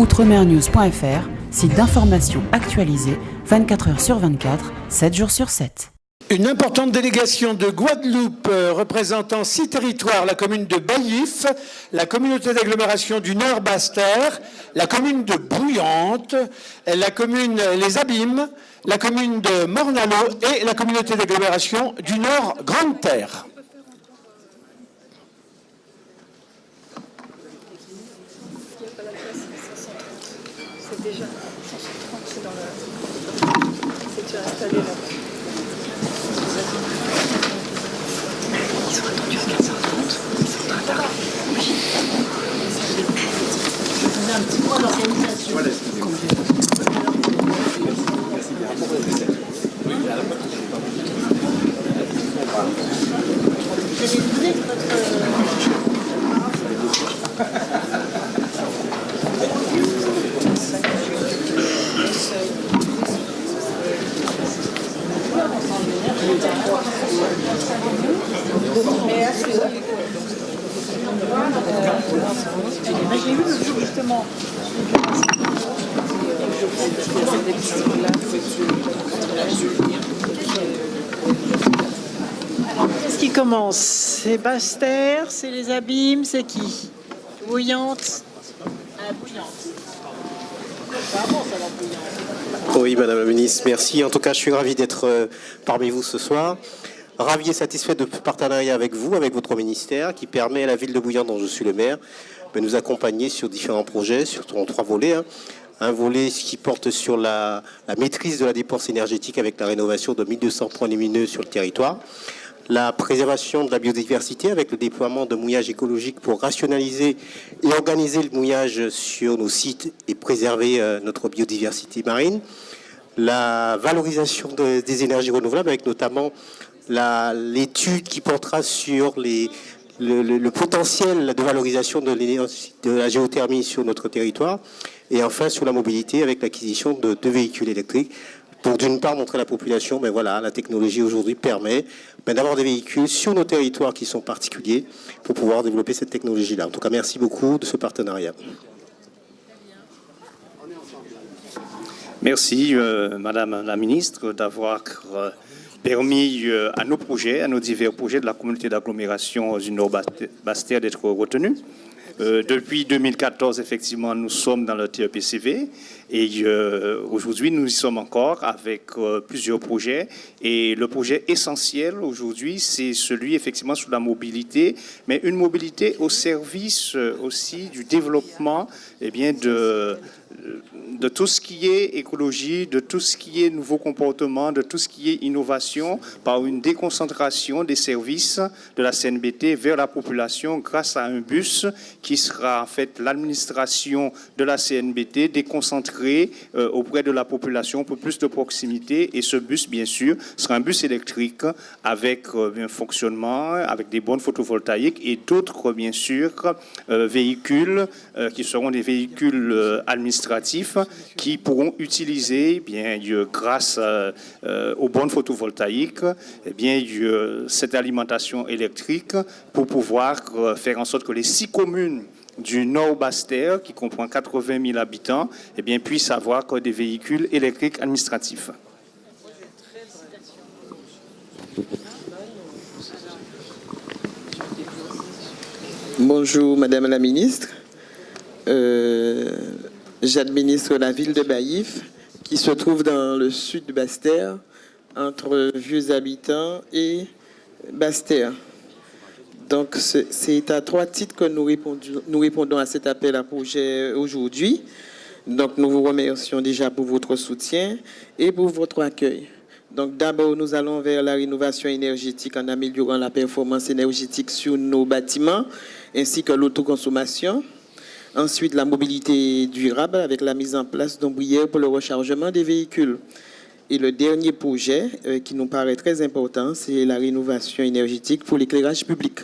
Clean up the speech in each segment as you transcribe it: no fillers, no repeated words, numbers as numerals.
outremernews.fr, site d'information actualisé 24 heures sur 24, 7 jours sur 7. Une importante délégation de Guadeloupe représentant 6 territoires, la commune de Baillif, la communauté d'agglomération du Nord Basse-Terre, la commune de Bouillante, la commune Les Abîmes, la commune de Mornalo et la communauté d'agglomération du Nord Grande-Terre. C'est déjà 130, c'est dans le... C'est déjà installé là. Ils sont attendus à 15h30. Ils sont en train d'arriver. Oui. Je vais donner un petit mot à l'organisation. Voilà, vous allez nous donner j'ai eu le jour justement. Qu'est-ce qui commence? C'est Basse-Terre, c'est Les Abîmes, c'est qui? Bouillante. Bouillante. Oui, Madame la Ministre, merci. En tout cas, je suis ravi d'être parmi vous ce soir. Ravi et satisfait de partenariat avec vous, avec votre ministère, qui permet à la ville de Bouillante, dont je suis le maire, de nous accompagner sur différents projets, sur 3 volets. Un volet qui porte sur la maîtrise de la dépense énergétique avec la rénovation de 1200 points lumineux sur le territoire. La préservation de la biodiversité avec le déploiement de mouillages écologiques pour rationaliser et organiser le mouillage sur nos sites et préserver notre biodiversité marine. La valorisation des énergies renouvelables avec notamment l'étude qui portera sur le potentiel de valorisation de la géothermie sur notre territoire. Et enfin sur la mobilité avec l'acquisition de 2 véhicules électriques pour d'une part montrer à la population, ben voilà, la technologie aujourd'hui permet d'avoir des véhicules sur nos territoires qui sont particuliers pour pouvoir développer cette technologie-là. En tout cas, merci beaucoup de ce partenariat. Merci, Madame la Ministre, d'avoir permis à nos projets, à nos divers projets de la communauté d'agglomération du Nord Basse-Terre d'être retenus. Depuis 2014, effectivement, nous sommes dans le TEPCV et aujourd'hui, nous y sommes encore avec plusieurs projets. Et le projet essentiel aujourd'hui, c'est celui effectivement sur la mobilité, mais une mobilité au service aussi du développement de tout ce qui est écologie, de tout ce qui est nouveau comportement, de tout ce qui est innovation, par une déconcentration des services de la CNBT vers la population grâce à un bus qui sera en fait l'administration de la CNBT déconcentrée auprès de la population pour plus de proximité. Et ce bus, bien sûr, sera un bus électrique avec un fonctionnement, avec des bornes photovoltaïques et d'autres, bien sûr, véhicules qui seront des véhicules administratifs qui pourront utiliser, grâce aux bornes photovoltaïques, cette alimentation électrique pour pouvoir faire en sorte que les 6 communes du Nord Basse-Terre, qui comprend 80 000 habitants, puissent avoir des véhicules électriques administratifs. Bonjour Madame la Ministre. J'administre la ville de Baillif, qui se trouve dans le sud de Basse-Terre, entre Vieux Habitants et Basse-Terre. Donc, c'est à 3 titres que nous répondons à cet appel à projet aujourd'hui. Donc, nous vous remercions déjà pour votre soutien et pour votre accueil. Donc, d'abord, nous allons vers la rénovation énergétique en améliorant la performance énergétique sur nos bâtiments, ainsi que l'autoconsommation. Ensuite, la mobilité durable avec la mise en place d'ombrières pour le rechargement des véhicules. Et le dernier projet qui nous paraît très important, c'est la rénovation énergétique pour l'éclairage public,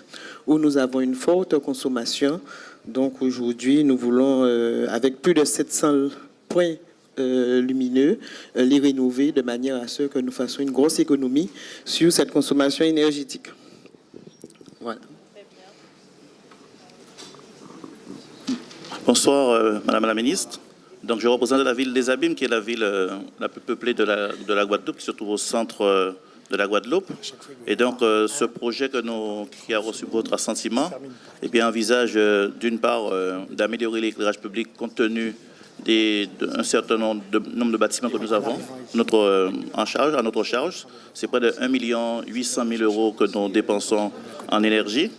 où nous avons une forte consommation. Donc aujourd'hui, nous voulons, avec plus de 700 points lumineux, les rénover de manière à ce que nous fassions une grosse économie sur cette consommation énergétique. Voilà. Bonsoir, Madame la Ministre. Donc, je représente la ville des Abîmes, qui est la ville la plus peuplée de la Guadeloupe, qui se trouve au centre de la Guadeloupe. Et donc, ce projet qui a reçu votre assentiment, eh bien, envisage d'une part d'améliorer l'éclairage public compte tenu d'un certain nombre de bâtiments que nous avons à notre charge. C'est près de 1,8 million d'euros que nous dépensons en énergie.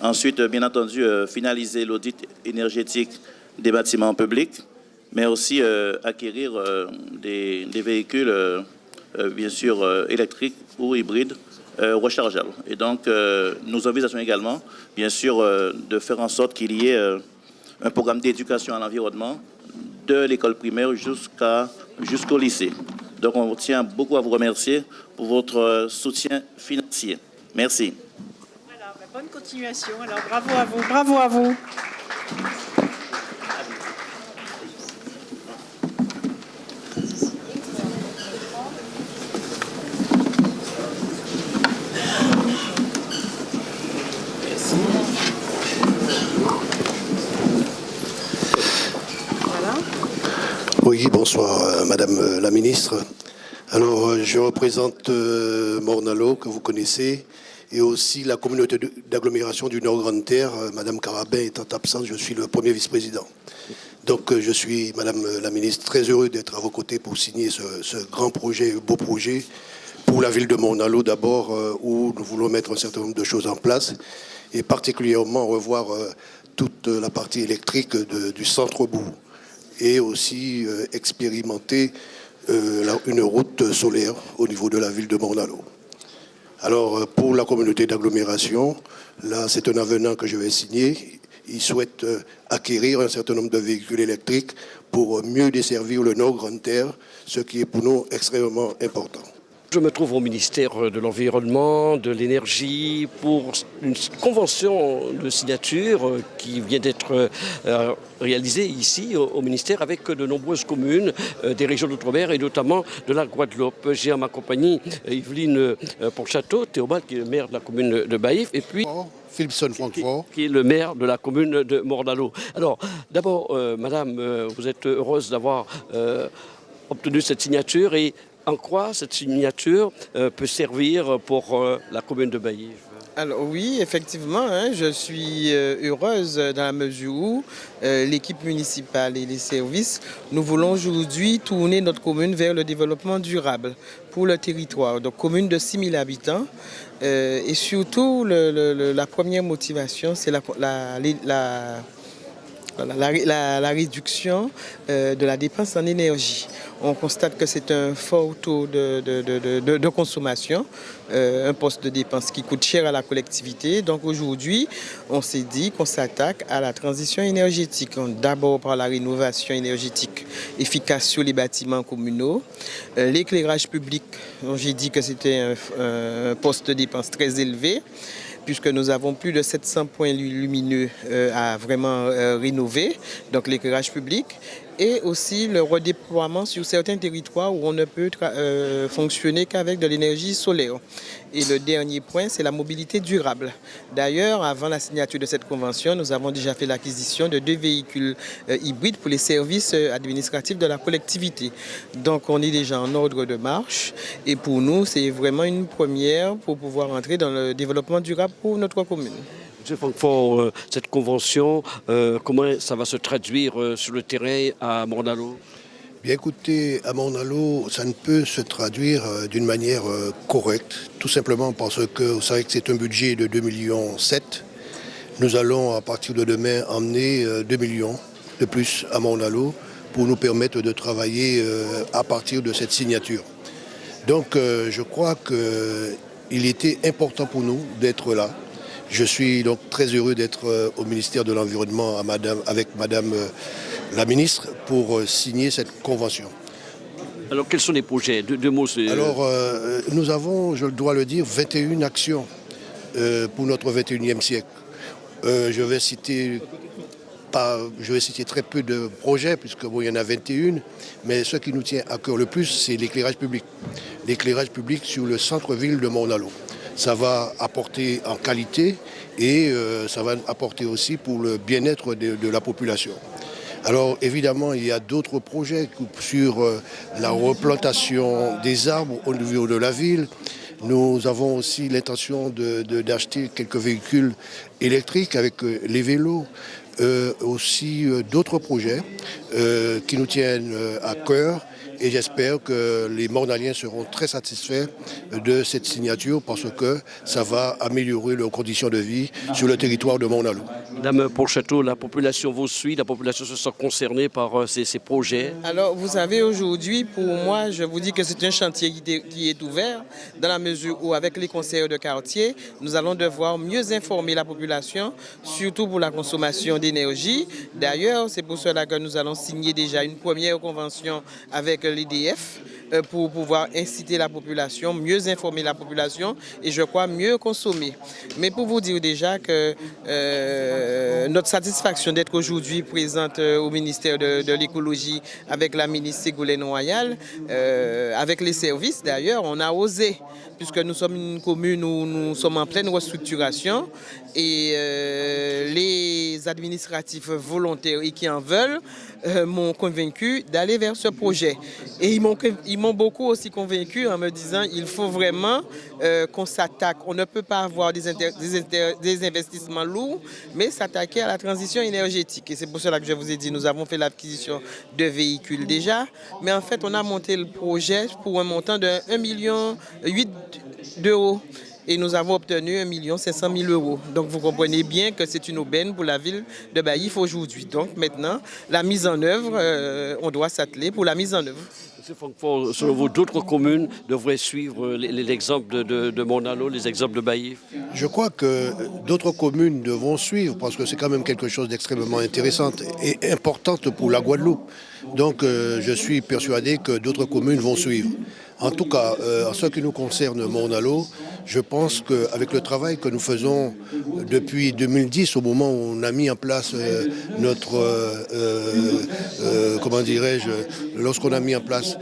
Ensuite, bien entendu, finaliser l'audit énergétique des bâtiments publics, mais aussi acquérir des véhicules, bien sûr, électriques ou hybrides rechargeables. Et donc, nous envisageons également, bien sûr, de faire en sorte qu'il y ait un programme d'éducation à l'environnement de l'école primaire jusqu'au lycée. Donc, on tient beaucoup à vous remercier pour votre soutien financier. Merci. Voilà, bonne continuation. Alors, bravo à vous, bravo à vous. Oui, bonsoir Madame la Ministre. Alors, je représente Morne-à-l'Eau, que vous connaissez, et aussi la communauté d'agglomération du Nord-Grande-Terre. Madame Carabin étant absente, je suis le premier vice-président. Donc, je suis, Madame la Ministre, très heureux d'être à vos côtés pour signer ce grand projet, beau projet, pour la ville de Morne-à-l'Eau d'abord, où nous voulons mettre un certain nombre de choses en place, et particulièrement revoir toute la partie électrique du centre-bourg, et aussi expérimenter une route solaire au niveau de la ville de Morne-à-l'Eau. Alors, pour la communauté d'agglomération, là, c'est un avenant que je vais signer. Ils souhaitent acquérir un certain nombre de véhicules électriques pour mieux desservir le Nord-Grande-Terre, ce qui est pour nous extrêmement important. Je me trouve au ministère de l'Environnement, de l'Énergie, pour une convention de signature qui vient d'être réalisée ici au ministère avec de nombreuses communes des régions d'outre-mer et notamment de la Guadeloupe. J'ai à ma compagnie Yveline Pontchâteau, Théobald qui est le maire de la commune de Baïf et puis Philipson Francfort, qui est le maire de la commune de Morne-à-l'Eau. Alors d'abord, madame, vous êtes heureuse d'avoir obtenu cette signature et en quoi cette signature peut servir pour la commune de Baïf? Alors oui, effectivement, je suis heureuse dans la mesure où l'équipe municipale et les services, nous voulons aujourd'hui tourner notre commune vers le développement durable pour le territoire. Donc commune de 6 000 habitants et surtout la première motivation, c'est la réduction de la dépense en énergie. On constate que c'est un fort taux de consommation, un poste de dépense qui coûte cher à la collectivité. Donc aujourd'hui, on s'est dit qu'on s'attaque à la transition énergétique. D'abord par la rénovation énergétique efficace sur les bâtiments communaux. L'éclairage public, j'ai dit que c'était un poste de dépense très élevé, puisque nous avons plus de 700 points lumineux à vraiment rénover, donc l'éclairage public, et aussi le redéploiement sur certains territoires où on ne peut fonctionner qu'avec de l'énergie solaire. Et le dernier point, c'est la mobilité durable. D'ailleurs, avant la signature de cette convention, nous avons déjà fait l'acquisition de 2 véhicules hybrides pour les services administratifs de la collectivité. Donc, on est déjà en ordre de marche. Et pour nous, c'est vraiment une première pour pouvoir entrer dans le développement durable pour notre commune. M. Francfort, cette convention, comment ça va se traduire sur le terrain à Morne-à-l'Eau? Bien écoutez, à Morne-à-l'Eau, ça ne peut se traduire d'une manière correcte, tout simplement parce que vous savez que c'est un budget de 2,7 millions. Nous allons, à partir de demain, emmener 2 millions de plus à Morne-à-l'Eau pour nous permettre de travailler à partir de cette signature. Donc, je crois qu'il était important pour nous d'être là. Je suis donc très heureux d'être au ministère de l'Environnement avec Madame la ministre pour signer cette convention. Alors quels sont les projets? Deux mots. Alors nous avons, je dois le dire, 21 actions pour notre 21e siècle. Je vais citer très peu de projets, puisque bon, il y en a 21, mais ce qui nous tient à cœur le plus, c'est l'éclairage public. L'éclairage public sur le centre-ville de Morne-à-l'Eau. Ça va apporter en qualité et ça va apporter aussi pour le bien-être de la population. Alors évidemment, il y a d'autres projets sur la replantation des arbres au niveau de la ville. Nous avons aussi l'intention d'acheter quelques véhicules électriques avec les vélos. Aussi d'autres projets qui nous tiennent à cœur. Et j'espère que les Mornaliens seront très satisfaits de cette signature parce que ça va améliorer leurs conditions de vie sur le territoire de Mornalo. Madame Pourchateau, la population vous suit, la population se sent concernée par ces projets. Alors, vous savez, aujourd'hui, pour moi, je vous dis que c'est un chantier qui est ouvert dans la mesure où, avec les conseillers de quartier, nous allons devoir mieux informer la population, surtout pour la consommation d'énergie. D'ailleurs, c'est pour cela que nous allons signer déjà une première convention avec l'EDF pour pouvoir inciter la population, mieux informer la population et je crois mieux consommer. Mais pour vous dire déjà que notre satisfaction d'être aujourd'hui présente au ministère de l'écologie avec la ministre Ségolène Royal, avec les services d'ailleurs, on a osé, puisque nous sommes une commune où nous sommes en pleine restructuration et les administratifs volontaires et qui en veulent m'ont convaincu d'aller vers ce projet. Et ils m'ont beaucoup aussi convaincu en me disant il faut vraiment qu'on s'attaque. On ne peut pas avoir des investissements lourds, mais s'attaquer à la transition énergétique. Et c'est pour cela que je vous ai dit, nous avons fait l'acquisition de véhicules déjà, mais en fait on a monté le projet pour un montant de 1,8 million d'euros. Et nous avons obtenu 1 500 000 euros. Donc vous comprenez bien que c'est une aubaine pour la ville de Baillif aujourd'hui. Donc maintenant, la mise en œuvre, on doit s'atteler pour la mise en œuvre. Selon vous, d'autres communes devraient suivre l'exemple de Mornalo, les exemples de Baillif? Je crois que d'autres communes devront suivre parce que c'est quand même quelque chose d'extrêmement intéressant et important pour la Guadeloupe. Donc je suis persuadé que d'autres communes vont suivre. En tout cas, en ce qui nous concerne Mornalo, je pense qu'avec le travail que nous faisons depuis 2010, au moment où on a mis en place notre, comment dirais-je, lorsqu'on a mis en place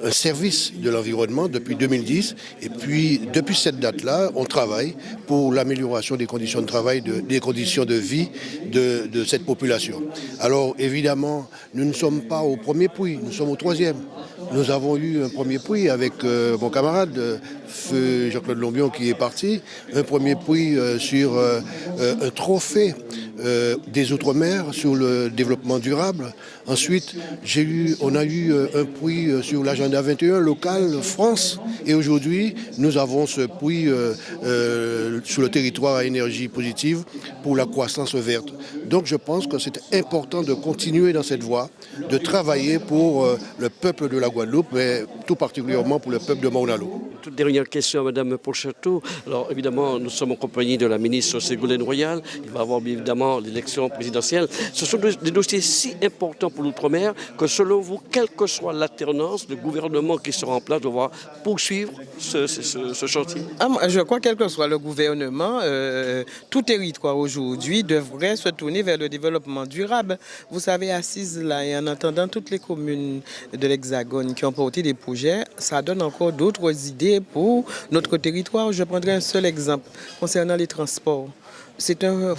un service de l'environnement depuis 2010, et puis depuis cette date-là, on travaille pour l'amélioration des conditions de travail, des conditions de vie de cette population. Alors évidemment, nous ne sommes pas au premier puits, nous sommes au troisième. Nous avons eu un premier puits avec mon camarade, feu Jean-Claude Lombion qui est parti, un premier puits sur un trophée des Outre-mer sur le développement durable. Ensuite, on a eu un puits sur l'agenda 21 local France. Et aujourd'hui, nous avons ce puits sur le territoire à énergie positive pour la croissance verte. Donc je pense que c'est important de continuer dans cette voie, de travailler pour le peuple de la Guadeloupe, mais tout particulièrement pour le peuple de Mornalo. Toute dernière question à Mme Pourchateau. Alors évidemment, nous sommes en compagnie de la ministre Ségolène Royal. Il va y avoir bien évidemment l'élection présidentielle. Ce sont des dossiers si importants pour l'outre-mer que selon vous, quelle que soit l'alternance, le gouvernement qui sera en place devra poursuivre ce chantier? Je crois quel que soit le gouvernement, tout territoire aujourd'hui devrait se tourner vers le développement durable. Vous savez, assise là et en entendant toutes les communes de l'Hexagone qui ont porté des projets, ça donne encore d'autres idées pour notre territoire. Je prendrai un seul exemple concernant les transports. C'est une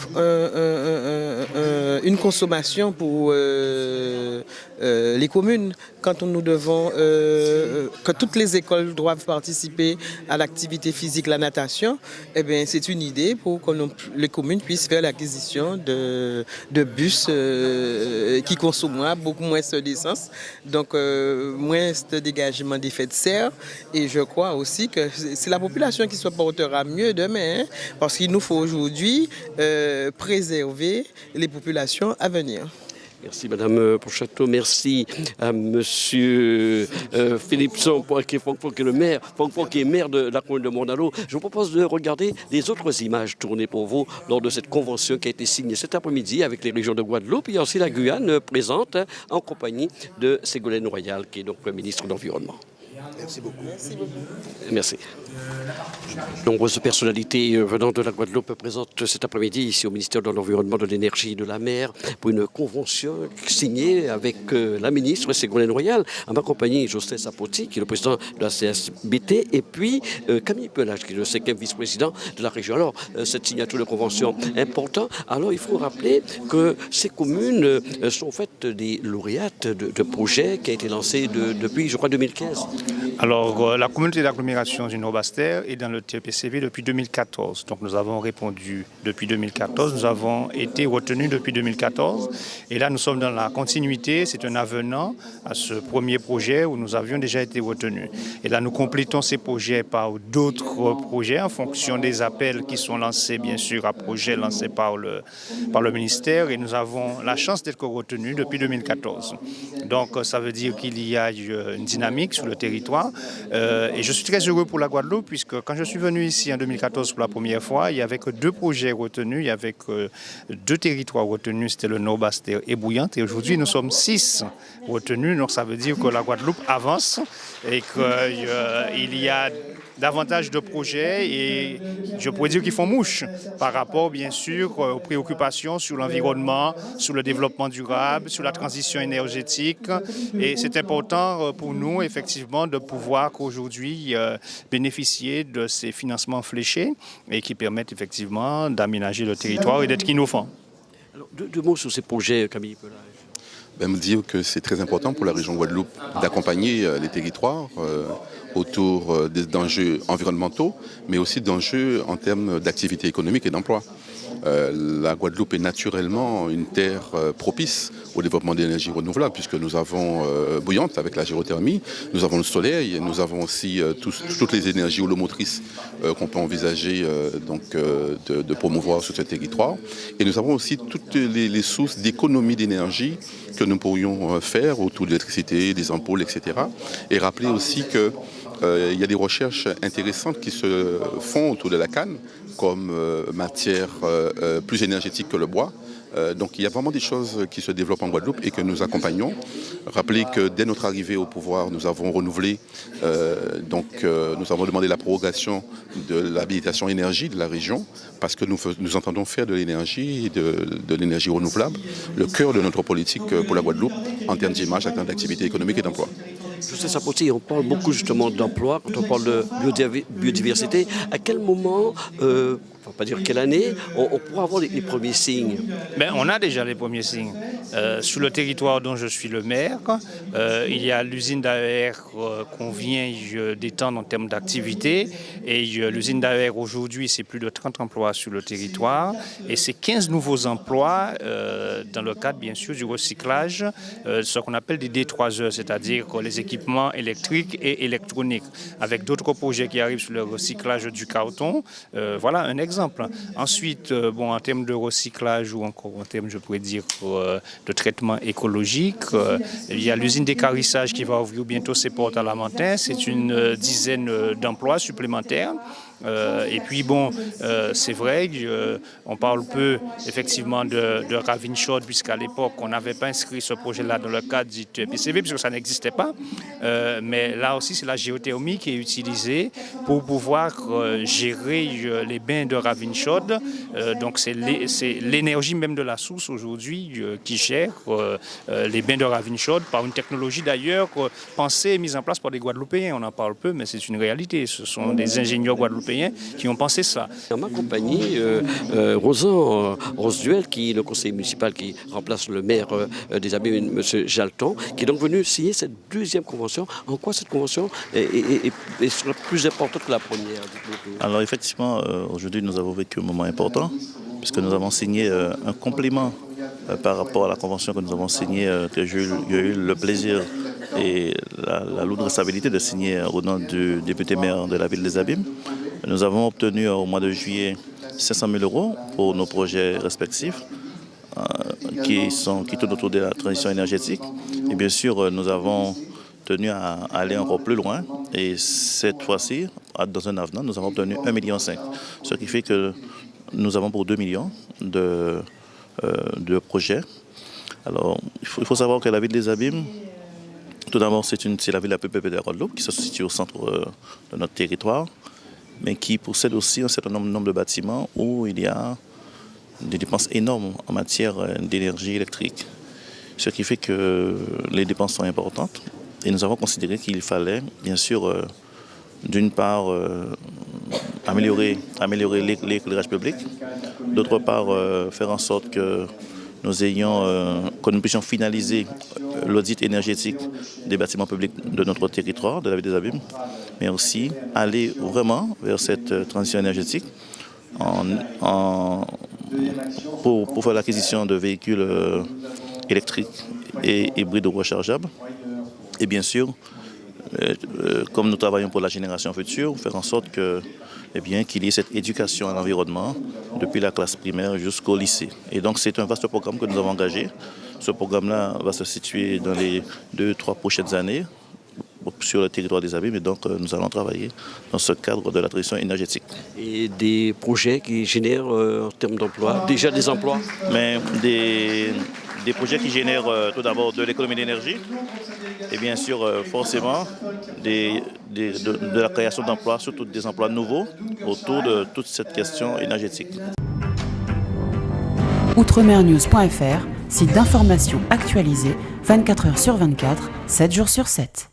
consommation pour les communes. Quand nous devons, que toutes les écoles doivent participer à l'activité physique, la natation, eh bien, c'est une idée pour que les communes puissent faire l'acquisition de bus qui consomment beaucoup moins d'essence, donc moins de dégagement d'effets de serre. Et je crois aussi que c'est la population qui se portera mieux demain, hein, parce qu'il nous faut aujourd'hui préserver les populations à venir. Merci Madame Pourchateau, merci à Monsieur Philippson, qui est le maire, qui est maire de la commune de Mornalo. Je vous propose de regarder les autres images tournées pour vous lors de cette convention qui a été signée cet après-midi avec les régions de Guadeloupe. Il y a aussi la Guyane présente en compagnie de Ségolène Royal, qui est donc le ministre de l'Environnement. Merci beaucoup. Merci. Nombreuses personnalités venant de la Guadeloupe présentent cet après-midi ici au ministère de l'Environnement, de l'Énergie et de la Mer pour une convention signée avec la ministre Ségolène Royal, à ma compagnie José Sapoti, qui est le président de la CSBT, et puis Camille Pelage, qui est le 5e vice-président de la région. Alors, cette signature de convention importante. Alors, il faut rappeler que ces communes sont en fait des lauréates de projets qui a été lancé depuis, je crois, 2015. Alors, la communauté d'agglomération du Nord-Bastère est dans le TEPCV depuis 2014. Donc, nous avons répondu depuis 2014. Nous avons été retenus depuis 2014. Et là, nous sommes dans la continuité. C'est un avenant à ce premier projet où nous avions déjà été retenus. Et là, nous complétons ces projets par d'autres projets en fonction des appels qui sont lancés, bien sûr, à projets lancés par le ministère. Et nous avons la chance d'être retenus depuis 2014. Donc, ça veut dire qu'il y a une dynamique sur le territoire. Et je suis très heureux pour la Guadeloupe, puisque quand je suis venu ici en 2014 pour la première fois, il n'y avait que 2 projets retenus, il y avait que 2 territoires retenus, c'était le Nord-Bastère et Bouillante. Et aujourd'hui, nous sommes 6 retenus, donc ça veut dire que la Guadeloupe avance et qu'il y a davantage de projets et je pourrais dire qu'ils font mouche par rapport bien sûr aux préoccupations sur l'environnement, sur le développement durable, sur la transition énergétique et c'est important pour nous effectivement de pouvoir aujourd'hui bénéficier de ces financements fléchés et qui permettent effectivement d'aménager le territoire et d'être innovants. Alors, deux mots sur ces projets, Camille Pelage. Me dire que c'est très important pour la région Guadeloupe d'accompagner les territoires autour d'enjeux environnementaux, mais aussi d'enjeux en termes d'activité économique et d'emploi. La Guadeloupe est naturellement une terre propice au développement d'énergie renouvelable, puisque nous avons Bouillante avec la géothermie, nous avons le soleil, nous avons aussi toutes les énergies holomotrices qu'on peut envisager de promouvoir sur ce territoire. Et nous avons aussi toutes les sources d'économie d'énergie que nous pourrions faire autour de l'électricité, des ampoules, etc. Et rappeler aussi que il y a des recherches intéressantes qui se font autour de la canne comme matière plus énergétique que le bois. Donc il y a vraiment des choses qui se développent en Guadeloupe et que nous accompagnons. Rappelez que dès notre arrivée au pouvoir, nous avons renouvelé, nous avons demandé la prorogation de l'habilitation énergie de la région parce que nous entendons faire de l'énergie, de l'énergie renouvelable, le cœur de notre politique pour la Guadeloupe en termes d'image, en termes d'activité économique et d'emploi. Je sais, Sapoti, on parle beaucoup justement d'emploi, quand on parle de biodiversité. À quel moment, on ne va pas dire quelle année, on pourra avoir les premiers signes? On a déjà les premiers signes. Sur le territoire dont je suis le maire, il y a l'usine d'AER qu'on vient d'étendre en termes d'activité. Et l'usine d'AER aujourd'hui, c'est plus de 30 emplois sur le territoire. Et c'est 15 nouveaux emplois dans le cadre, bien sûr, du recyclage, ce qu'on appelle des D3E, c'est-à-dire les équipements électriques et électroniques, avec d'autres projets qui arrivent sur le recyclage du carton. Voilà un exemple. Ensuite, en termes de recyclage ou encore en termes, je pourrais dire, de traitement écologique, il y a l'usine d'équarrissage qui va ouvrir bientôt ses portes à Lamentin. C'est une dizaine d'emplois supplémentaires. Et puis c'est vrai qu'on parle peu effectivement de ravine chaude puisqu'à l'époque on n'avait pas inscrit ce projet-là dans le cadre du TEPCV puisque ça n'existait pas. Mais là aussi c'est la géothermie qui est utilisée pour pouvoir gérer les bains de ravine chaude. Donc c'est l'énergie même de la source aujourd'hui qui gère les bains de ravine chaude par une technologie d'ailleurs pensée et mise en place par des Guadeloupéens. On en parle peu mais c'est une réalité. Ce sont des ingénieurs guadeloupéens qui ont pensé ça. Dans ma compagnie, Rose Duel, qui est le conseiller municipal qui remplace le maire des Abîmes, M. Jalton, qui est donc venu signer cette deuxième convention. En quoi cette convention est plus importante que la première? Alors effectivement, aujourd'hui nous avons vécu un moment important, puisque nous avons signé un complément par rapport à la convention que nous avons signée, que j'ai eu le plaisir et la lourde responsabilité de signer au nom du député maire de la ville des Abîmes. Nous avons obtenu au mois de juillet 500 000 € pour nos projets respectifs qui tournent autour de la transition énergétique. Et bien sûr, nous avons tenu à aller encore plus loin. Et cette fois-ci, dans un avenant, nous avons obtenu 1,5 million. Ce qui fait que nous avons pour 2 millions de projets. Alors, il faut savoir que la ville des Abîmes Tout d'abord, c'est la ville la plus peuplée de la Guadeloupe qui se situe au centre de notre territoire, mais qui possède aussi un certain nombre de bâtiments où il y a des dépenses énormes en matière d'énergie électrique. Ce qui fait que les dépenses sont importantes et nous avons considéré qu'il fallait, bien sûr, d'une part, améliorer l'éclairage public, d'autre part, faire en sorte que nous puissions finaliser l'audit énergétique des bâtiments publics de notre territoire, de la ville des Abîmes, mais aussi aller vraiment vers cette transition énergétique pour faire l'acquisition de véhicules électriques et hybrides ou rechargeables. Et bien sûr, comme nous travaillons pour la génération future, faire en sorte qu'il y ait cette éducation à l'environnement depuis la classe primaire jusqu'au lycée. Et donc c'est un vaste programme que nous avons engagé. Ce programme-là va se situer dans les 2-3 prochaines années sur le territoire des Abîmes et donc nous allons travailler dans ce cadre de la transition énergétique. Et des projets qui génèrent en termes d'emploi, déjà des emplois? Mais des projets qui génèrent tout d'abord de l'économie d'énergie et bien sûr forcément de la création d'emplois, surtout des emplois nouveaux autour de toute cette question énergétique. Outremernews.fr, site d'information actualisé 24 heures sur 24, 7 jours sur 7.